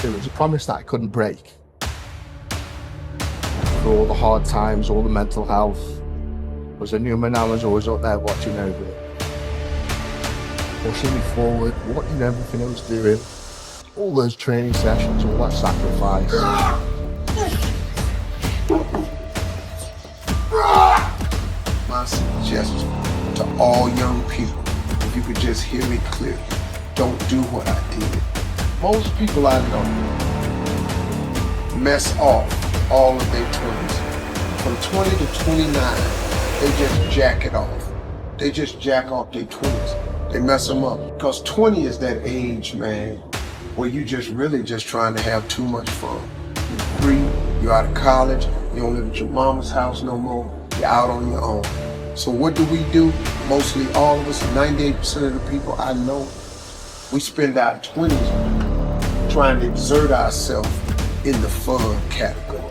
It was a promise that I couldn't break. For all the hard times, all the mental health, as a new man, I was always up there watching over it, pushing me forward, watching everything I was doing, all those training sessions, all that sacrifice. My suggestion to all young people, if you could just hear me clearly, don't do what I did. Most people I know mess off all of their 20s. From 20 to 29, they just jack it off. They just jack off their 20s. They mess them up. Because 20 is that age, man, where you just really just trying to have too much fun. You're free, you're out of college, you don't live at your mama's house no more, you're out on your own. So what do? Mostly all of us, 98% of the people I know, we spend our 20s trying to exert ourselves in the fun category.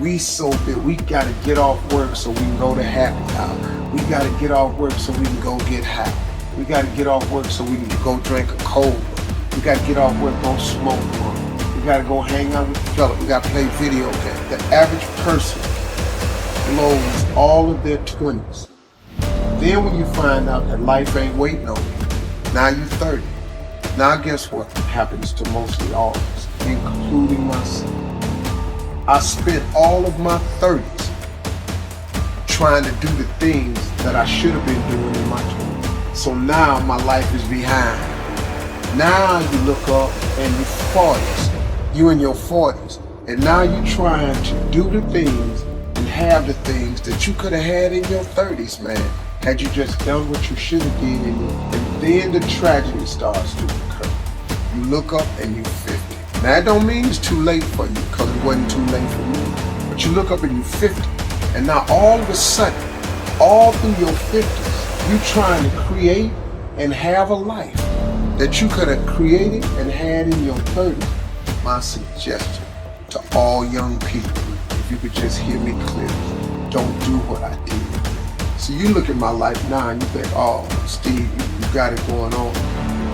We so big, we gotta get off work so we can go to happy hour. We gotta get off work so we can go get high. We gotta get off work so we can go drink a cold one. We gotta get off work, go smoke one. We gotta go hang out with the fella. We gotta play video games. The average person blows all of their 20s. Then when you find out that life ain't waiting on you, now you're 30. Now guess what happens to mostly all of us, including myself? I spent all of my 30s trying to do the things that I should have been doing in my 20s. So now my life is behind. Now you look up and you're 40s. You in your 40s. And now you're trying to do the things and have the things that you could have had in your 30s, man. Had you just done what you should have did and then the tragedy starts to occur. You look up and you're 50. Now that don't mean it's too late for you, because it wasn't too late for me. But you look up and you're 50. And now all of a sudden, all through your 50s, you're trying to create and have a life that you could have created and had in your 30s. My suggestion to all young people, if you could just hear me clearly, don't do what I did. So you look at my life now and you think, oh, Steve, you got it going on.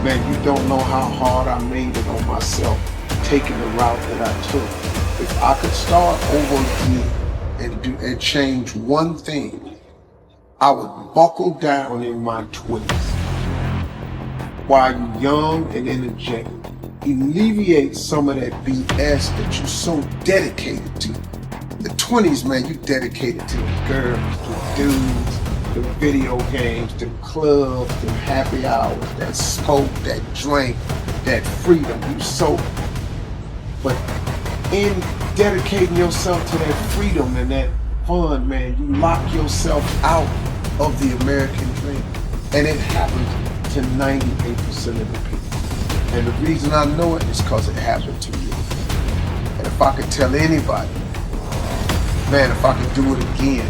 Man, you don't know how hard I made it on myself, taking the route that I took. If I could start over again and change one thing, I would buckle down in my 20s while you're young and energetic. Alleviate some of that BS that you're so dedicated to. The 20s, man, you dedicated to the girls, the dudes, the video games, the clubs, the happy hours, that smoke, that drink, that freedom. You so, but in dedicating yourself to that freedom and that fun, man, you lock yourself out of the American dream. And it happens to 98% of the people. And the reason I know it is because it happened to me. And if I could tell anybody, man, if I could do it again,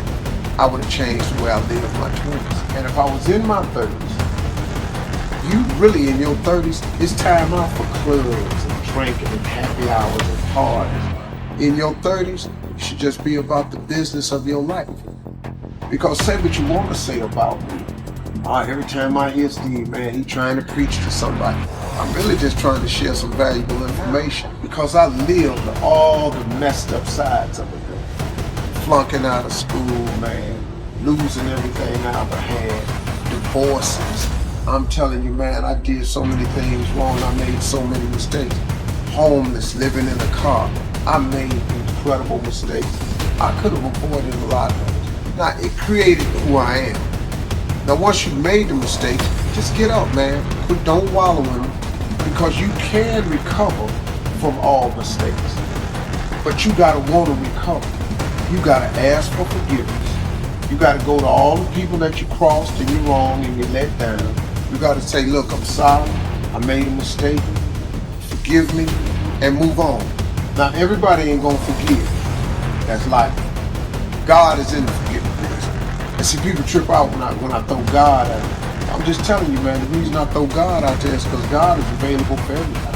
I would have changed the way I lived my 20s. And if I was in my 30s, you really in your 30s, it's time out for clubs and drinking and happy hours and parties. In your 30s, you should just be about the business of your life. Because say what you want to say about me. Every time I hear Steve, man, he trying to preach to somebody. I'm really just trying to share some valuable information because I lived all the messed up sides of it. Flunking out of school, man, losing everything I ever had, divorces. I'm telling you, man, I did so many things wrong. I made so many mistakes. Homeless, living in a car. I made incredible mistakes. I could have avoided a lot of those. Now, it created who I am. Now, once you made the mistake, just get up, man. Don't wallow in them, because you can recover from all mistakes. But you gotta want to recover. You gotta ask for forgiveness. You gotta go to all the people that you crossed and you wronged and you let down. You gotta say, look, I'm sorry. I made a mistake. Forgive me and move on. Now, everybody ain't gonna forgive. That's life. God is in the forgiveness. And see, people trip out when I throw God at them. I'm just telling you, man, the reason I throw God out there is because God is available for everybody.